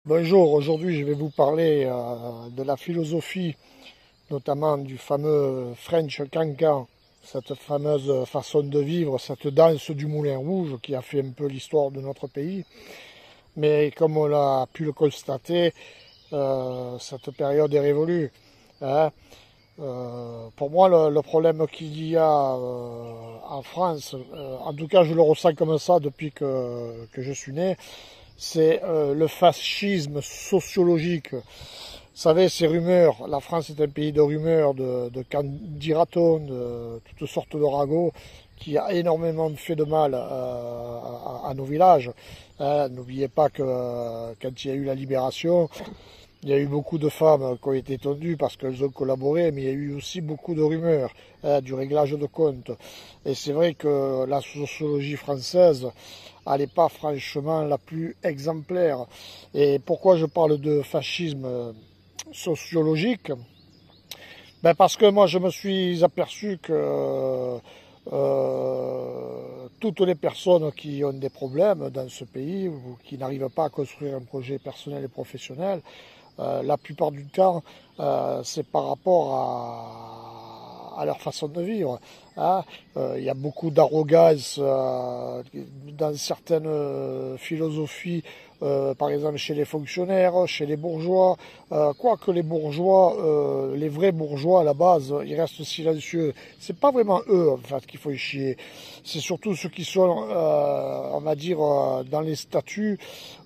Bonjour, aujourd'hui je vais vous parler de la philosophie, notamment du fameux French Cancan, cette fameuse façon de vivre, cette danse du Moulin Rouge qui a fait un peu l'histoire de notre pays. Mais comme on a pu le constater, cette période est révolue, hein. Pour moi, le problème qu'il y a en France, en tout cas je le ressens comme ça depuis que je suis né, c'est le fascisme sociologique. Vous savez, ces rumeurs, la France est un pays de rumeurs, de candidatons, de toutes sortes de ragots, qui a énormément fait de mal à nos villages. N'oubliez pas que quand il y a eu la libération, il y a eu beaucoup de femmes qui ont été tondues parce qu'elles ont collaboré, mais il y a eu aussi beaucoup de rumeurs, du réglage de comptes. Et c'est vrai que la sociologie française, elle n'est pas franchement la plus exemplaire. Et pourquoi je parle de fascisme sociologique? Parce que moi je me suis aperçu que toutes les personnes qui ont des problèmes dans ce pays ou qui n'arrivent pas à construire un projet personnel et professionnel, la plupart du temps, c'est par rapport à leur façon de vivre. Hein. Il y a beaucoup d'arrogance dans certaines philosophies, par exemple chez les fonctionnaires, chez les bourgeois. Quoique les bourgeois, les vrais bourgeois à la base, ils restent silencieux. C'est pas vraiment eux en fait qu'il faut chier. C'est surtout ceux qui sont, on va dire, dans les statuts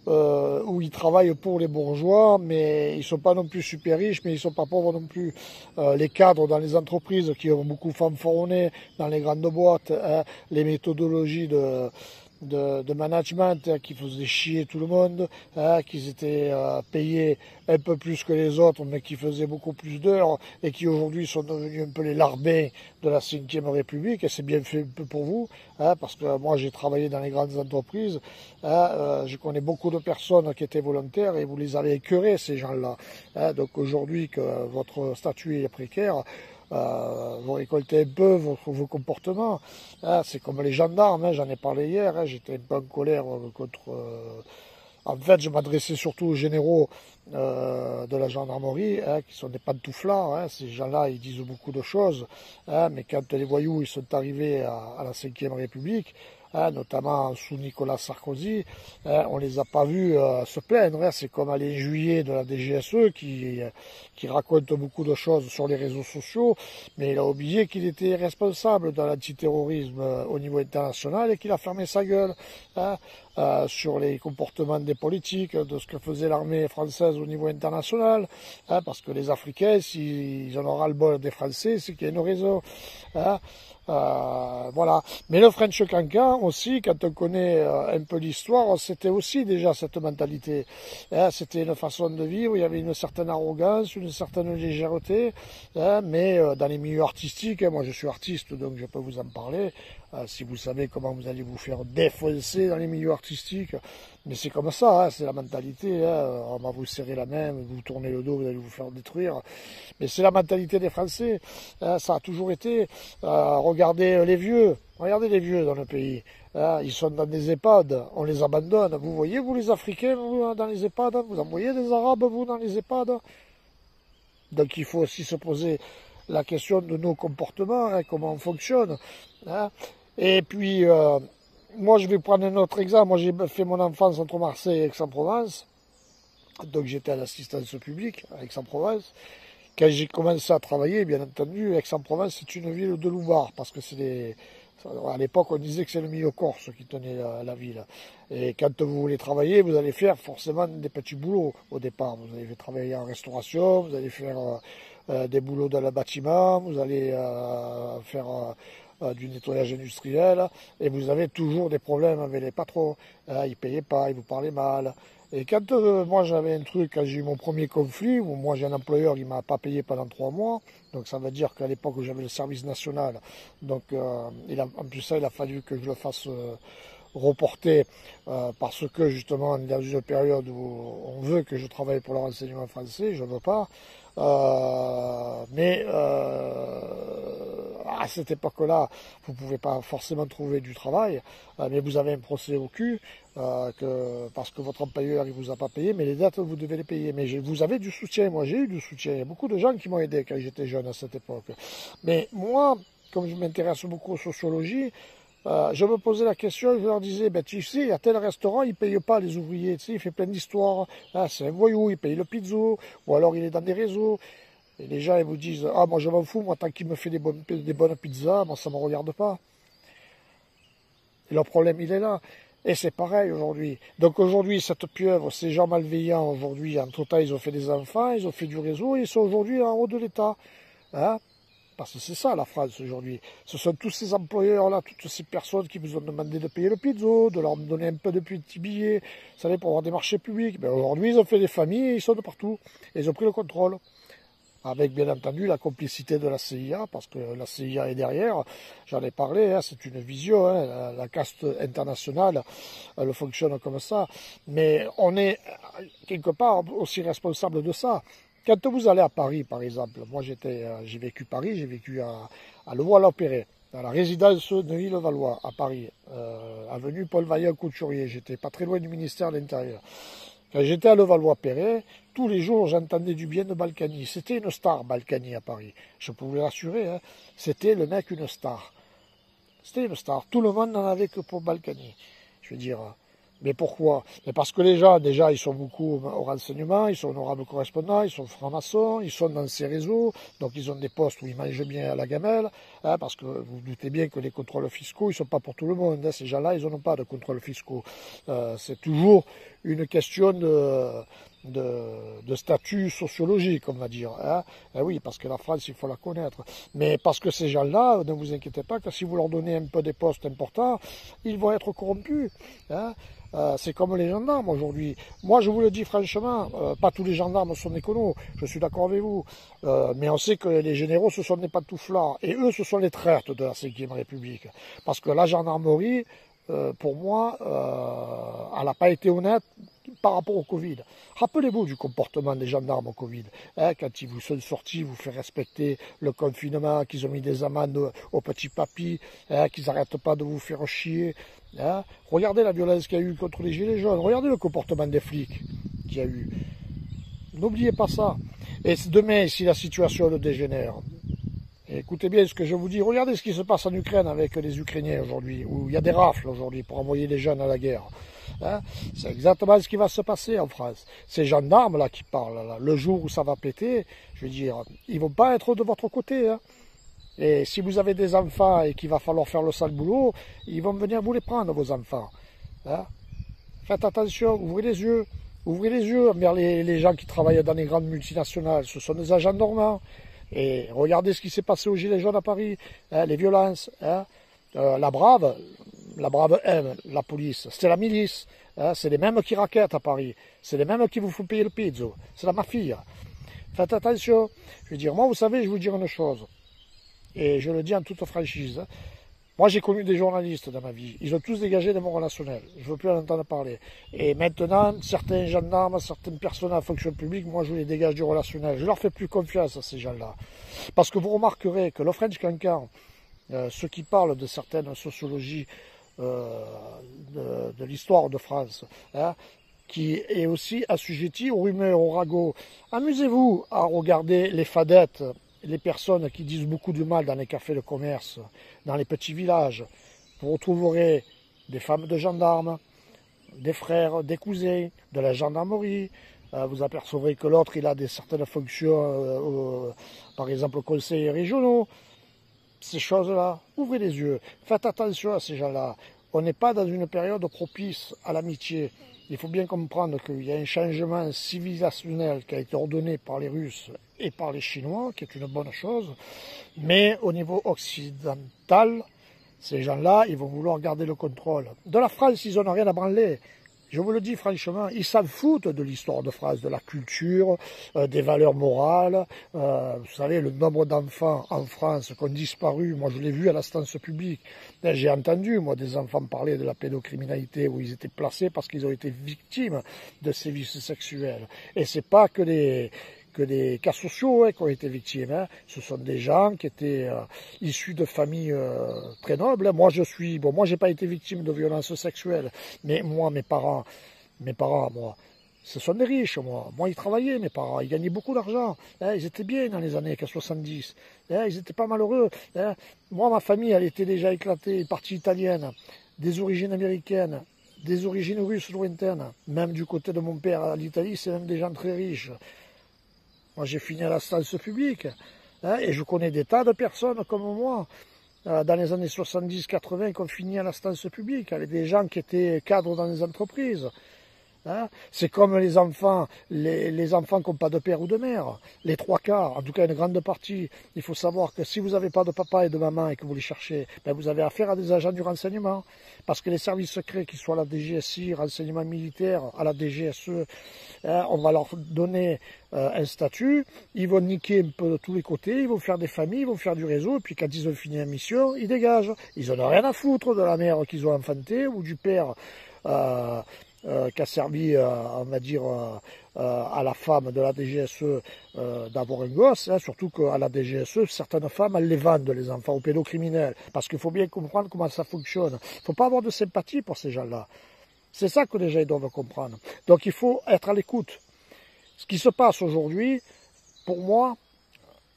où ils travaillent pour les bourgeois, mais ils sont pas non plus super riches, mais ils sont pas pauvres non plus. Les cadres dans les entreprises qui ont beaucoup fanfaronné dans les grandes boîtes, hein, les méthodologies de management qui faisaient chier tout le monde, hein, qui étaient payés un peu plus que les autres, mais qui faisaient beaucoup plus d'heures et qui aujourd'hui sont devenus un peu les larbins de la Ve République. Et c'est bien fait un peu pour vous, hein, parce que moi j'ai travaillé dans les grandes entreprises, hein, je connais beaucoup de personnes qui étaient volontaires et vous les avez écœurés ces gens-là. Hein, donc aujourd'hui que votre statut est précaire, vous récoltez un peu vos comportements. Hein, c'est comme les gendarmes, hein, j'en ai parlé hier, hein, j'étais un peu en colère contre... en fait, je m'adressais surtout aux généraux de la gendarmerie, hein, qui sont des pantouflards. Hein, ces gens-là, ils disent beaucoup de choses, hein, mais quand les voyous ils sont arrivés à la Ve République, hein, notamment sous Nicolas Sarkozy, hein, on les a pas vus se plaindre. Hein, c'est comme à juillet de la DGSE qui raconte beaucoup de choses sur les réseaux sociaux, mais il a oublié qu'il était responsable de l'antiterrorisme au niveau international et qu'il a fermé sa gueule, hein, sur les comportements des politiques, de ce que faisait l'armée française au niveau international, hein, parce que les Africains, s'ils en ont ras-le-bol des Français, c'est qu'il y a une raison. Hein. Voilà. Mais le French Cancan aussi, quand on connaît un peu l'histoire, c'était aussi déjà cette mentalité. Hein, c'était une façon de vivre, il y avait une certaine arrogance, une certaine légèreté, hein, mais dans les milieux artistiques, hein, moi je suis artiste donc je peux vous en parler, si vous savez comment vous allez vous faire défoncer dans les milieux artistiques, mais c'est comme ça, hein, c'est la mentalité, hein, on va vous serrer la main, vous tournez le dos, vous allez vous faire détruire, mais c'est la mentalité des Français, hein, ça a toujours été. Regardez les vieux dans le pays. Hein, ils sont dans des EHPAD, on les abandonne. Vous voyez, vous les Africains, vous, dans les EHPAD, vous envoyez des Arabes, vous, dans les EHPAD. Donc il faut aussi se poser la question de nos comportements, hein, comment on fonctionne. Hein. Et puis, moi je vais prendre un autre exemple. Moi j'ai fait mon enfance entre Marseille et Aix-en-Provence. Donc j'étais à l'assistance publique à Aix-en-Provence. Quand j'ai commencé à travailler, bien entendu, Aix-en-Provence, c'est une ville de loupards, parce que à l'époque, on disait que c'est le milieu corse qui tenait la ville. Et quand vous voulez travailler, vous allez faire forcément des petits boulots au départ. Vous allez travailler en restauration, vous allez faire des boulots dans le bâtiment, vous allez faire du nettoyage industriel, et vous avez toujours des problèmes avec les patrons. Ils ne payaient pas, ils vous parlaient mal. Et quand moi j'avais un truc, quand j'ai eu mon premier conflit, où moi j'ai un employeur qui ne m'a pas payé pendant 3 mois, donc ça veut dire qu'à l'époque où j'avais le service national, donc en plus ça il a fallu que je le fasse reporter parce que justement on est dans une période où on veut que je travaille pour le renseignement français, je ne veux pas. Mais à cette époque-là, vous ne pouvez pas forcément trouver du travail, mais vous avez un procès au cul, parce que votre employeur ne vous a pas payé, mais les dettes, vous devez les payer. Mais vous avez du soutien, moi j'ai eu du soutien. Il y a beaucoup de gens qui m'ont aidé quand j'étais jeune à cette époque. Mais moi, comme je m'intéresse beaucoup aux sociologies, je me posais la question, je leur disais, ben, tu sais, il y a tel restaurant, il ne paye pas les ouvriers, tu sais, il fait plein d'histoires, ah, c'est un voyou, il paye le pizzo, ou alors il est dans des réseaux. Et les gens, ils vous disent, ah, moi je m'en fous, moi tant qu'il me fait des bonnes pizzas, moi ça ne me regarde pas. Et leur problème, il est là. Et c'est pareil aujourd'hui. Donc aujourd'hui, cette pieuvre, ces gens malveillants, aujourd'hui, entre temps, ils ont fait des enfants, ils ont fait du réseau, et ils sont aujourd'hui en haut de l'État. Hein? Parce que c'est ça la France aujourd'hui. Ce sont tous ces employeurs-là, toutes ces personnes qui vous ont demandé de payer le pizzo, de leur donner un peu de petits billets, vous savez, pour avoir des marchés publics. Ben aujourd'hui, ils ont fait des familles et ils sont de partout. Et ils ont pris le contrôle. Avec bien entendu la complicité de la CIA, parce que la CIA est derrière, j'en ai parlé, hein, c'est une vision, hein, la caste internationale, elle fonctionne comme ça, mais on est quelque part aussi responsable de ça. Quand vous allez à Paris, par exemple, moi j'ai vécu Paris, j'ai vécu à Levallois-Perret, à la résidence de Levallois, à Paris, avenue Paul Vaillant-Couturier, j'étais pas très loin du ministère de l'Intérieur. Quand j'étais à Levallois-Perret, tous les jours j'entendais du bien de Balkany. C'était une star, Balkany, à Paris. Je peux vous l'assurer, hein, c'était le mec une star. C'était une star. Tout le monde n'en avait que pour Balkany. Je veux dire, mais pourquoi? Mais parce que les gens, déjà, ils sont beaucoup au renseignement, ils sont honorables correspondants, ils sont francs-maçons, ils sont dans ces réseaux, donc ils ont des postes où ils mangent bien à la gamelle, hein, parce que vous vous doutez bien que les contrôles fiscaux, ils ne sont pas pour tout le monde. Hein, ces gens-là, ils n'ont pas de contrôles fiscaux. C'est toujours une question de statut sociologique, on va dire. Hein. Oui, parce que la France, il faut la connaître. Mais parce que ces gens-là, ne vous inquiétez pas, que si vous leur donnez un peu des postes importants, ils vont être corrompus. Hein. C'est comme les gendarmes aujourd'hui. Moi, je vous le dis franchement, pas tous les gendarmes sont éconos, je suis d'accord avec vous. Mais on sait que les généraux, ce sont des pantouflards. Et eux, ce sont les traîtres de la Ve République. Parce que la gendarmerie, pour moi, elle n'a pas été honnête par rapport au Covid. Rappelez-vous du comportement des gendarmes au Covid. Hein, quand ils vous sont sortis, vous fait respecter le confinement, qu'ils ont mis des amendes aux petits papis, hein, qu'ils n'arrêtent pas de vous faire chier. Hein. Regardez la violence qu'il y a eu contre les gilets jaunes. Regardez le comportement des flics qu'il y a eu. N'oubliez pas ça. Et demain, si la situation le dégénère, écoutez bien ce que je vous dis. Regardez ce qui se passe en Ukraine avec les Ukrainiens aujourd'hui, où il y a des rafles aujourd'hui pour envoyer les jeunes à la guerre. Hein, c'est exactement ce qui va se passer en France. Ces gendarmes là qui parlent, là, le jour où ça va péter, je veux dire, ils vont pas être de votre côté. Hein. Et si vous avez des enfants et qu'il va falloir faire le sale boulot, ils vont venir vous les prendre, vos enfants. Hein. Faites attention, ouvrez les yeux. Ouvrez les yeux envers les gens qui travaillent dans les grandes multinationales. Ce sont des agents normands. Et regardez ce qui s'est passé aux Gilets jaunes à Paris, hein, les violences. Hein. La Brave aime la police, c'est la milice. Hein, c'est les mêmes qui raquettent à Paris. C'est les mêmes qui vous font payer le pizzo. C'est la mafia. Faites attention. Je veux dire, moi, vous savez, je vais vous dire une chose. Et je le dis en toute franchise. Hein. Moi, j'ai connu des journalistes dans ma vie. Ils ont tous dégagé de mon relationnel. Je ne veux plus en entendre parler. Et maintenant, certains gendarmes, certaines personnes en fonction publique, moi, je les dégage du relationnel. Je ne leur fais plus confiance à ces gens-là. Parce que vous remarquerez que le French Cancan, ceux qui parlent de certaines sociologies de l'histoire de France, hein, qui est aussi assujetti aux rumeurs, aux ragots. Amusez-vous à regarder les fadettes, les personnes qui disent beaucoup de mal dans les cafés de commerce, dans les petits villages. Vous retrouverez des femmes de gendarmes, des frères, des cousins, de la gendarmerie. Vous apercevrez que l'autre, il a certaines fonctions, par exemple, conseillers régionaux. Ces choses-là, ouvrez les yeux. Faites attention à ces gens-là. On n'est pas dans une période propice à l'amitié. Il faut bien comprendre qu'il y a un changement civilisationnel qui a été ordonné par les Russes et par les Chinois, qui est une bonne chose. Mais au niveau occidental, ces gens-là, ils vont vouloir garder le contrôle. De la France, ils n'ont rien à branler. Je vous le dis franchement, ils s'en foutent de l'histoire de France, de la culture, des valeurs morales. Vous savez, le nombre d'enfants en France qui ont disparu, moi je l'ai vu à l'instance publique. J'ai entendu, moi, des enfants parler de la pédocriminalité où ils étaient placés parce qu'ils ont été victimes de sévices sexuels. Et c'est pas que que des cas sociaux qui ont été victimes. Hein. Ce sont des gens qui étaient issus de familles très nobles. Moi, moi, j'ai pas été victime de violences sexuelles, mais moi, mes parents, moi, ce sont des riches, moi. Moi, ils travaillaient, mes parents. Ils gagnaient beaucoup d'argent. Hein. Ils étaient bien dans les années 70. Hein. Ils n'étaient pas malheureux. Hein. Moi, ma famille, elle était déjà éclatée. Partie italienne, des origines américaines, des origines russes lointaines. Même du côté de mon père, l'Italie, c'est même des gens très riches. Moi, j'ai fini à l'instance publique. Hein, et je connais des tas de personnes comme moi, dans les années 70-80, qui ont fini à l'instance publique, avec des gens qui étaient cadres dans les entreprises. Hein, c'est comme les enfants qui n'ont pas de père ou de mère. Les trois quarts, en tout cas une grande partie. Il faut savoir que si vous n'avez pas de papa et de maman et que vous les cherchez, ben vous avez affaire à des agents du renseignement. Parce que les services secrets, qu'ils soient à la DGSI, renseignement militaire, à la DGSE, hein, on va leur donner un statut. Ils vont niquer un peu de tous les côtés, ils vont faire des familles, ils vont faire du réseau. Et puis quand ils ont fini la mission, ils dégagent. Ils n'en ont rien à foutre de la mère qu'ils ont enfantée ou du père qui a servi, on va dire, à la femme de la DGSE d'avoir un gosse, hein, surtout qu'à la DGSE, certaines femmes, elles les vendent, les enfants, aux pédocriminels, parce qu'il faut bien comprendre comment ça fonctionne. Il ne faut pas avoir de sympathie pour ces gens-là. C'est ça que les gens doivent comprendre. Donc il faut être à l'écoute. Ce qui se passe aujourd'hui, pour moi,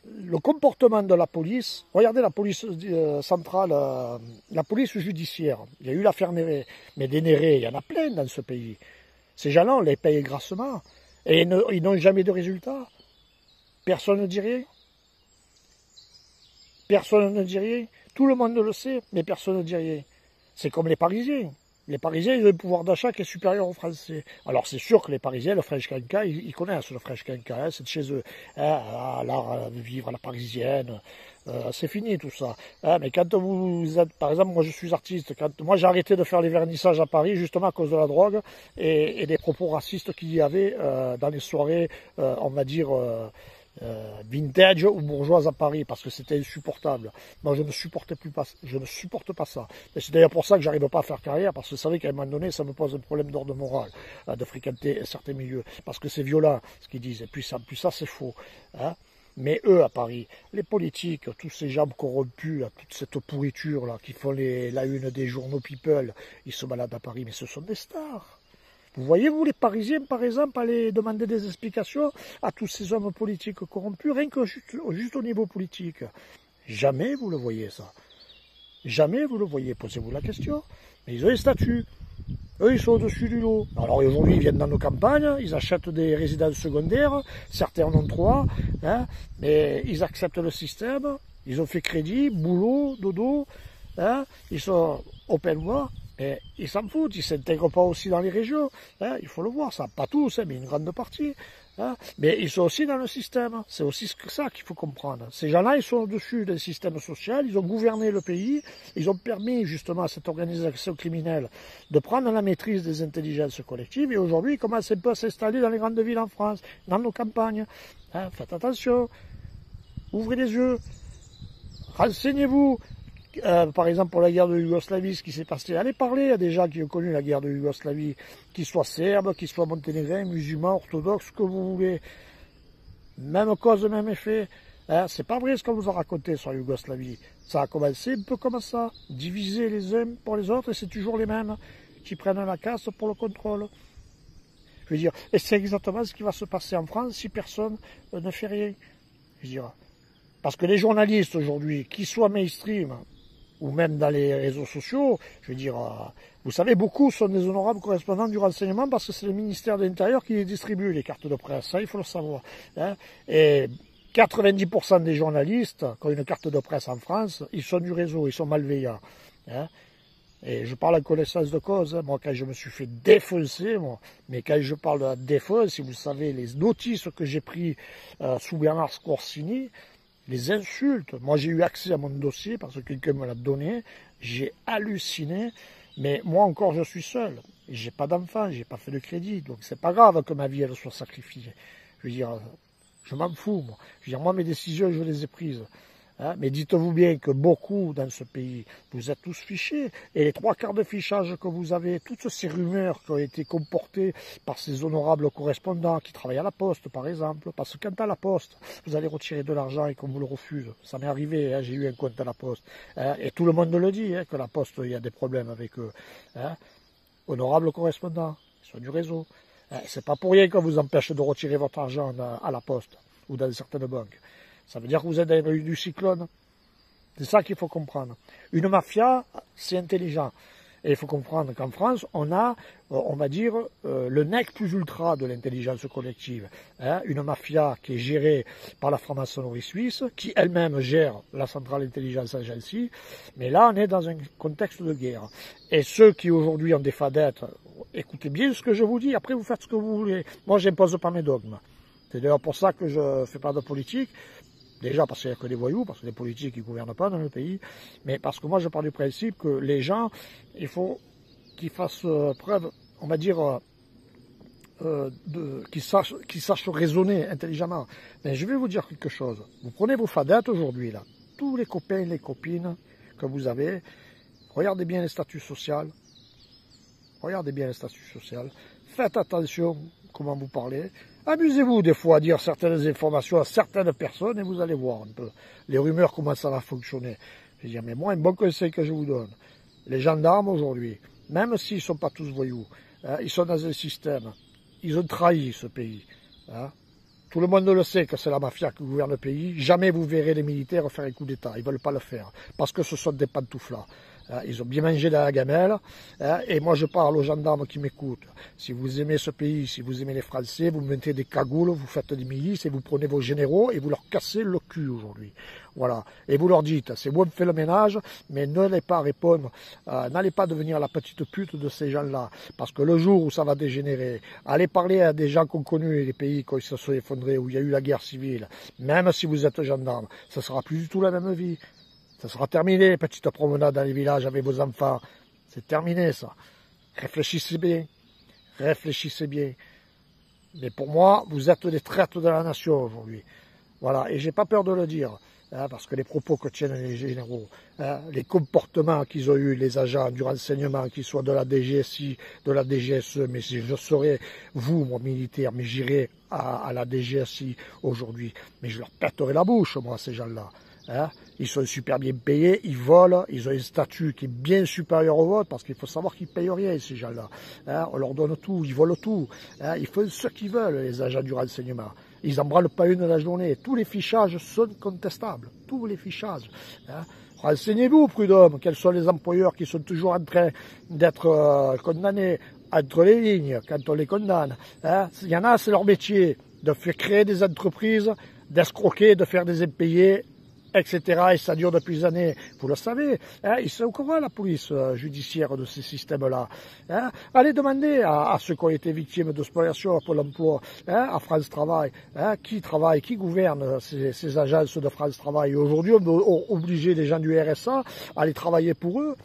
le comportement de la police, regardez la police centrale, la police judiciaire, il y a eu l'affaire Néret, mais des Nérets, il y en a plein dans ce pays. Ces gens-là, on les paye grassement, et ils n'ont jamais de résultat. Personne ne dit rien. Personne ne dit rien. Tout le monde le sait, mais personne ne dit rien. C'est comme les Parisiens. Les Parisiens, ils ont un pouvoir d'achat qui est supérieur aux Français. Alors c'est sûr que les Parisiens, le French Cancan, ils connaissent le French Cancan, hein, c'est de chez eux. Hein, l'art de vivre à la parisienne, c'est fini tout ça. Hein, mais quand vous êtes, par exemple, moi je suis artiste, moi j'ai arrêté de faire les vernissages à Paris justement à cause de la drogue et des propos racistes qu'il y avait dans les soirées, on va dire... vintage ou bourgeoise à Paris parce que c'était insupportable. Moi je ne supportais plus pas, je ne supporte pas ça. Et c'est d'ailleurs pour ça que j'arrive pas à faire carrière parce que vous savez qu'à un moment donné ça me pose un problème d'ordre moral de fréquenter certains milieux parce que c'est violent ce qu'ils disent et puis ça c'est faux. Hein. Mais eux à Paris, les politiques, tous ces gens corrompus, toute cette pourriture là qui font la une des journaux People, ils se baladent à Paris mais ce sont des stars. Vous voyez, vous, les Parisiens, par exemple, aller demander des explications à tous ces hommes politiques corrompus, rien que juste au niveau politique. Jamais vous le voyez, ça. Jamais vous le voyez. Posez-vous la question. Mais ils ont des statuts. Eux, ils sont au-dessus du lot. Alors aujourd'hui, ils viennent dans nos campagnes, ils achètent des résidences secondaires, certains en ont 3, hein, mais ils acceptent le système, ils ont fait crédit, boulot, dodo, hein, ils sont open voie. Et ils s'en foutent, ils ne s'intègrent pas aussi dans les régions, hein, il faut le voir, ça, pas tous, hein, mais une grande partie. Hein, mais ils sont aussi dans le système, c'est aussi ça qu'il faut comprendre. Ces gens-là, ils sont au-dessus d'un système social, ils ont gouverné le pays, ils ont permis justement à cette organisation criminelle de prendre la maîtrise des intelligences collectives, et aujourd'hui, ils commencent un peu à s'installer dans les grandes villes en France, dans nos campagnes. Hein, faites attention, ouvrez les yeux, renseignez-vous. Par exemple, pour la guerre de Yougoslavie, ce qui s'est passé, allez parler à des gens qui ont connu la guerre de Yougoslavie, qu'ils soient serbes, qu'ils soient monténégrins, musulmans, orthodoxes, ce que vous voulez. Même cause, même effet. Hein, c'est pas vrai ce qu'on vous a raconté sur la Yougoslavie. Ça a commencé un peu comme ça, diviser les uns pour les autres, et c'est toujours les mêmes qui prennent la casse pour le contrôle. Je veux dire, et c'est exactement ce qui va se passer en France si personne ne fait rien. Je veux dire, parce que les journalistes aujourd'hui, qu'ils soient mainstream, ou même dans les réseaux sociaux, je veux dire, vous savez, beaucoup sont des honorables correspondants du renseignement parce que c'est le ministère de l'Intérieur qui les distribue, les cartes de presse, ça il faut le savoir. Hein. Et 90% des journalistes qui ont une carte de presse en France, ils sont du réseau, ils sont malveillants. Hein. Et je parle en connaissance de cause, hein. Moi quand je me suis fait défoncer, mais quand je parle de la défonce, si vous savez les notices que j'ai pris sous Bernard Scorsini, les insultes, moi j'ai eu accès à mon dossier parce que quelqu'un me l'a donné, j'ai halluciné, mais moi encore je suis seul, j'ai pas d'enfant, j'ai pas fait de crédit, donc c'est pas grave que ma vie elle soit sacrifiée. Je veux dire, je m'en fous moi. Je veux dire, moi mes décisions je les ai prises. Mais dites-vous bien que beaucoup dans ce pays, vous êtes tous fichés. Et les 3/4 de fichage que vous avez, toutes ces rumeurs qui ont été comportées par ces honorables correspondants qui travaillent à la Poste, par exemple. Parce que quand à la Poste, vous allez retirer de l'argent et qu'on vous le refuse. Ça m'est arrivé, j'ai eu un compte à la Poste. Et tout le monde le dit, que la Poste, il y a des problèmes avec eux. Honorables correspondants, ils sont du réseau. C'est pas pour rien qu'on vous empêche de retirer votre argent à la Poste ou dans certaines banques. Ça veut dire que vous êtes dans du cyclone. C'est ça qu'il faut comprendre. Une mafia, c'est intelligent. Et il faut comprendre qu'en France, on a, on va dire, le nec plus ultra de l'intelligence collective. Une mafia qui est gérée par la franc-maçonnerie suisse, qui elle-même gère la centrale intelligence agency. Mais là, on est dans un contexte de guerre. Et ceux qui aujourd'hui ont des fadettes, écoutez bien ce que je vous dis, après vous faites ce que vous voulez. Moi, j'impose pas mes dogmes. C'est d'ailleurs pour ça que je ne fais pas de politique. Déjà parce qu'il n'y a que des voyous, parce que les politiques ne gouvernent pas dans le pays, mais parce que moi je pars du principe que les gens, il faut qu'ils fassent preuve, on va dire, qu'ils sachent raisonner intelligemment. Mais je vais vous dire quelque chose. Vous prenez vos fadettes aujourd'hui, là, tous les copains et les copines que vous avez, regardez bien les statuts sociaux, regardez bien les statuts sociaux, faites attention comment vous parlez. Amusez-vous des fois à dire certaines informations à certaines personnes et vous allez voir un peu les rumeurs, comment ça va fonctionner. Je veux dire, mais moi, un bon conseil que je vous donne, les gendarmes aujourd'hui, même s'ils ne sont pas tous voyous, ils sont dans un système, ils ont trahi ce pays. Tout le monde le sait que c'est la mafia qui gouverne le pays. Jamais vous verrez les militaires faire un coup d'État. Ils ne veulent pas le faire. Parce que ce sont des pantouflards. Ils ont bien mangé dans la gamelle. Et moi, je parle aux gendarmes qui m'écoutent. Si vous aimez ce pays, si vous aimez les Français, vous mettez des cagoules, vous faites des milices et vous prenez vos généraux et vous leur cassez le cul aujourd'hui. Voilà. Et vous leur dites, c'est moi qui fais le ménage, mais n'allez pas répondre, n'allez pas devenir la petite pute de ces gens-là. Parce que le jour où ça va dégénérer, allez parler à des gens qu'on connaît, les pays qui se sont effondrés, où il y a eu la guerre civile, même si vous êtes gendarme, ça sera plus du tout la même vie. Ça sera terminé, petite promenade dans les villages avec vos enfants. C'est terminé, ça. Réfléchissez bien. Réfléchissez bien. Mais pour moi, vous êtes des traîtres de la nation aujourd'hui. Voilà. Et j'ai pas peur de le dire. Parce que les propos que tiennent les généraux, les comportements qu'ils ont eu, les agents du renseignement, qu'ils soient de la DGSI, de la DGSE, mais si je serais, vous, moi, militaire, mais j'irais à la DGSI aujourd'hui, mais je leur pèterai la bouche, moi, ces gens-là. Ils sont super bien payés, ils volent, ils ont un statut qui est bien supérieur au vôtre, parce qu'il faut savoir qu'ils ne payent rien, ces gens-là. On leur donne tout, ils volent tout. Ils font ce qu'ils veulent, les agents du renseignement. Ils n'en branlent pas une de la journée. Tous les fichages sont contestables. Tous les fichages. Renseignez-vous, prud'homme, quels sont les employeurs qui sont toujours en train d'être condamnés entre les lignes quand on les condamne. Il y en a, c'est leur métier, de faire créer des entreprises, d'escroquer, de faire des impayés, etc. Et ça dure depuis des années. Vous le savez, ils sont au courant, la police judiciaire, de ces systèmes-là. Allez demander à ceux qui ont été victimes de spoliation à Pôle emploi, à France Travail, qui gouverne ces agences de France Travail. Aujourd'hui, on doit obliger les gens du RSA à aller travailler pour eux.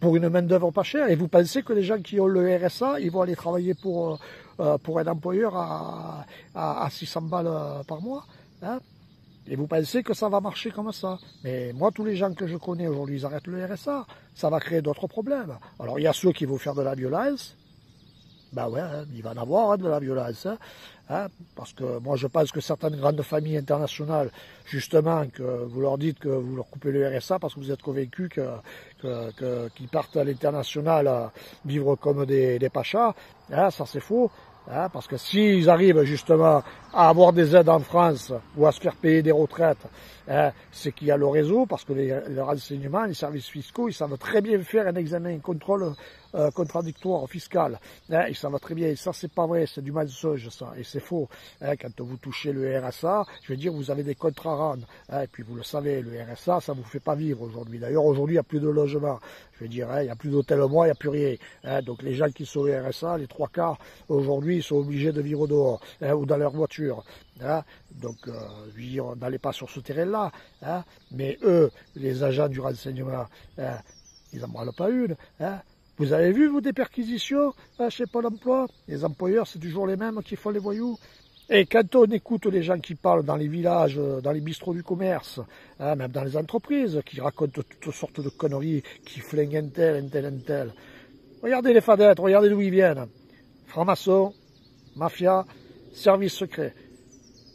Pour une main-d'œuvre pas chère. Et vous pensez que les gens qui ont le RSA, ils vont aller travailler pour un employeur à 600 balles par mois, Et vous pensez que ça va marcher comme ça. Mais moi, tous les gens que je connais aujourd'hui, ils arrêtent le RSA. Ça va créer d'autres problèmes. Alors, il y a ceux qui vont faire de la violence. Ben ouais, il va en avoir de la violence. Parce que moi, je pense que certaines grandes familles internationales, justement, que vous leur dites que vous leur coupez le RSA parce que vous êtes convaincus qu'ils partent à l'international vivre comme des pachas, ça c'est faux. Parce que s'ils arrivent justement à avoir des aides en France ou à se faire payer des retraites, c'est qu'il y a le réseau, parce que les renseignements, les services fiscaux, ils savent très bien faire un examen, un contrôle contradictoire fiscal. Ils savent très bien, et ça c'est pas vrai, c'est du mensonge ça, et c'est faux. Quand vous touchez le RSA, je veux dire, vous avez des comptes à rendre. Et puis vous le savez, le RSA, ça vous fait pas vivre aujourd'hui. D'ailleurs, aujourd'hui, il n'y a plus de logement. Je veux dire, il n'y a plus d'hôtel au mois, il n'y a plus rien. Donc les gens qui sont au RSA, les 3/4, aujourd'hui, ils sont obligés de vivre dehors, ou dans leur voiture. Donc, je veux dire, n'allez pas sur ce terrain-là. Mais eux, les agents du renseignement, ils n'en branlent pas une. Vous avez vu, vous, des perquisitions chez Pôle emploi? Les employeurs, c'est toujours les mêmes qui font les voyous. Et quand on écoute les gens qui parlent dans les villages, dans les bistrots du commerce, hein, même dans les entreprises, qui racontent toutes sortes de conneries, qui flinguent un tel, un tel, un tel. Regardez les fadettes, regardez d'où ils viennent. Francs-maçons, mafia, service secret.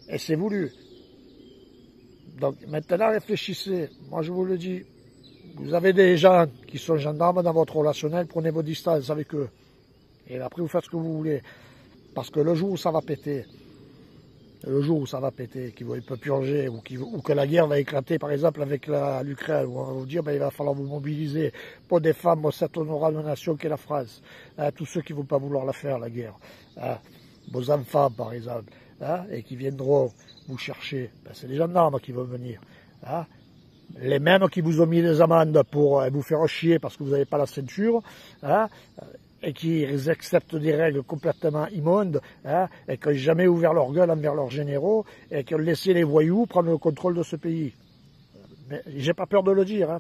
Et c'est voulu. Donc maintenant réfléchissez, moi je vous le dis, vous avez des gens qui sont gendarmes dans votre relationnel, prenez vos distances avec eux. Et après vous faites ce que vous voulez. Parce que le jour où ça va péter, qu'ils vont peut purger, ou que la guerre va éclater, par exemple avec l'Ukraine, où on va vous dire il va falloir vous mobiliser pour défendre cette honorable nation qu'est la France. Hein, tous ceux qui ne vont pas vouloir la faire, la guerre. Hein, vos enfants, par exemple, hein, et qui viendront vous chercher, ben, c'est les gendarmes qui vont venir. Hein. Les mêmes qui vous ont mis des amendes pour vous faire chier parce que vous n'avez pas la ceinture, hein, et qui acceptent des règles complètement immondes, hein, et qui n'ont jamais ouvert leur gueule envers leurs généraux, et qui ont laissé les voyous prendre le contrôle de ce pays. Mais j'ai pas peur de le dire, hein.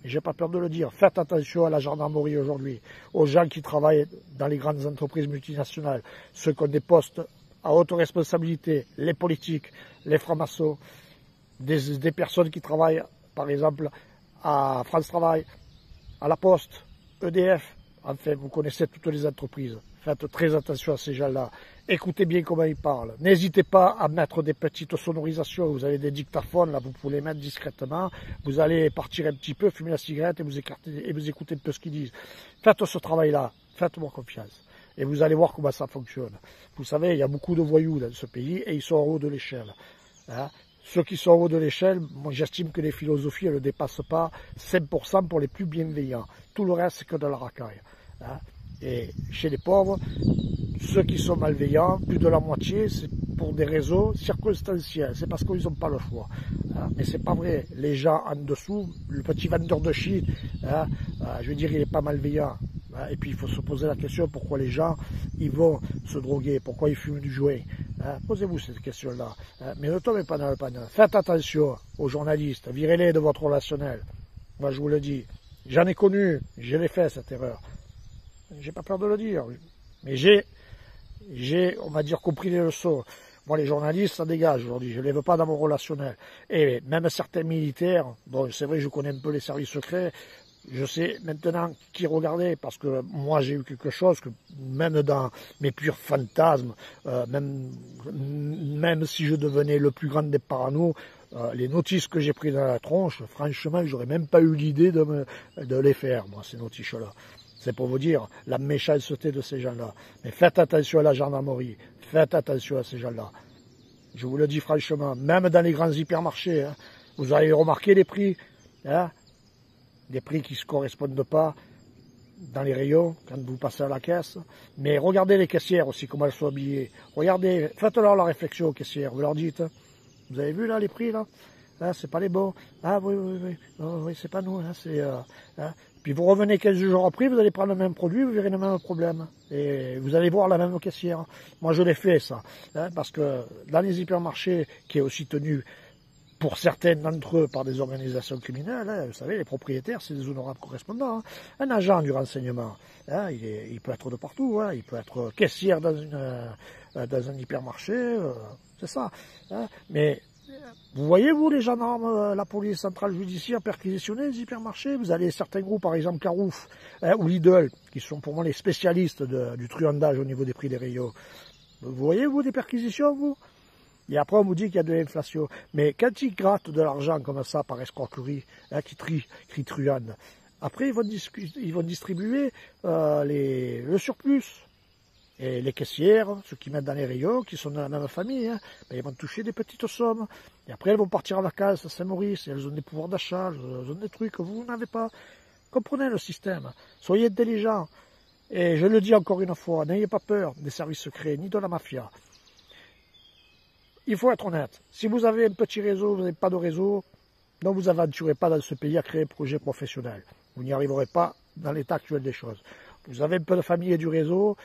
J'ai pas peur de le dire. Faites attention à la gendarmerie aujourd'hui, aux gens qui travaillent dans les grandes entreprises multinationales, ceux qui ont des postes à haute responsabilité, les politiques, les francs-maçons, des personnes qui travaillent, par exemple, à France Travail, à la Poste, EDF. Enfin, vous connaissez toutes les entreprises. Faites très attention à ces gens-là. Écoutez bien comment ils parlent. N'hésitez pas à mettre des petites sonorisations. Vous avez des dictaphones, là, vous pouvez les mettre discrètement. Vous allez partir un petit peu, fumer la cigarette et vous écoutez un peu ce qu'ils disent. Faites ce travail-là. Faites-moi confiance. Et vous allez voir comment ça fonctionne. Vous savez, il y a beaucoup de voyous dans ce pays et ils sont en haut de l'échelle. Hein? Ceux qui sont en haut de l'échelle, moi j'estime que les philosophies ne dépassent pas 5% pour les plus bienveillants. Tout le reste, c'est que de la racaille. Hein. Et chez les pauvres, ceux qui sont malveillants, plus de la moitié, c'est pour des raisons circonstancielles. C'est parce qu'ils n'ont pas le choix. Hein. Mais c'est pas vrai. Les gens en dessous, le petit vendeur de shit, hein, je veux dire, il n'est pas malveillant. Hein. Et puis il faut se poser la question pourquoi les gens ils vont se droguer, pourquoi ils fument du joint. Hein. Posez-vous cette question-là. Hein. Mais ne tombez pas dans le panneau. Faites attention aux journalistes, virez-les de votre relationnel. Moi je vous le dis. J'en ai connu, je l'ai fait cette erreur. J'ai pas peur de le dire. Mais j'ai, on va dire, compris les leçons. Moi, les journalistes, ça dégage aujourd'hui. Je ne les veux pas dans mon relationnel. Et même certains militaires, bon, c'est vrai, je connais un peu les services secrets. Je sais maintenant qui regarder, parce que moi, j'ai eu quelque chose que, même dans mes purs fantasmes, même si je devenais le plus grand des parano, les notices que j'ai prises dans la tronche, franchement, j'aurais même pas eu l'idée de les faire, moi, ces notices-là. C'est pour vous dire la méchanceté de ces gens-là. Mais faites attention à la gendarmerie. Faites attention à ces gens-là. Je vous le dis franchement, même dans les grands hypermarchés, hein, vous avez remarqué les prix, hein, des prix qui ne se correspondent pas dans les rayons quand vous passez à la caisse. Mais regardez les caissières aussi, comment elles sont habillées. Regardez, faites-leur la réflexion aux caissières. Vous leur dites, hein, vous avez vu là les prix là, hein, c'est pas les bons. Ah oui, oui, oui, oh, oui, c'est pas nous, hein, c'est... hein. Puis vous revenez 15 jours après, vous allez prendre le même produit, vous verrez le même problème. Et vous allez voir la même caissière. Moi, je l'ai fait, ça. Hein, parce que dans les hypermarchés, qui est aussi tenu pour certains d'entre eux par des organisations criminelles, hein, vous savez, les propriétaires, c'est des honorables correspondants. Hein. Un agent du renseignement, hein, il peut être de partout. Hein, il peut être caissière dans un hypermarché, c'est ça. Hein, mais... Vous voyez, vous, les gendarmes, la police centrale judiciaire, perquisitionner les hypermarchés. Vous avez certains groupes, par exemple Carouf, hein, ou Lidl, qui sont pour moi les spécialistes du truandage au niveau des prix des rayons. Vous voyez, vous, des perquisitions, vous? Et après, on vous dit qu'il y a de l'inflation. Mais quand ils grattent de l'argent comme ça, par escroquerie, hein, qui truandent, après, ils vont distribuer le surplus. Et les caissières, ceux qui mettent dans les rayons, qui sont dans la même famille, hein, ben ils vont toucher des petites sommes. Et après, elles vont partir en vacances à Saint-Maurice, elles ont des pouvoirs d'achat, elles ont des trucs que vous n'avez pas. Comprenez le système. Soyez intelligents. Et je le dis encore une fois, n'ayez pas peur des services secrets, ni de la mafia. Il faut être honnête. Si vous avez un petit réseau, vous n'avez pas de réseau, ne vous aventurez pas dans ce pays à créer un projet professionnel. Vous n'y arriverez pas dans l'état actuel des choses. Vous avez un peu de famille et du réseau,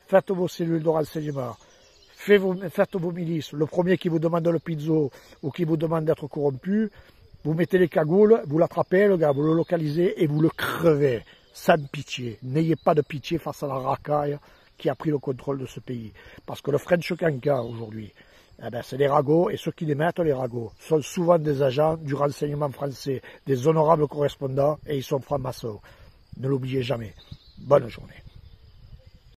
faites vos cellules de renseignement, faites vos milices. Le premier qui vous demande le pizzo ou qui vous demande d'être corrompu, vous mettez les cagoules, vous l'attrapez, le gars, vous le localisez et vous le crevez, sans pitié. N'ayez pas de pitié face à la racaille qui a pris le contrôle de ce pays. Parce que le French Cancan aujourd'hui, eh ben, c'est des ragots, et ceux qui les mettent, les ragots, sont souvent des agents du renseignement français, des honorables correspondants, et ils sont francs-maçons. Ne l'oubliez jamais. Bonne journée.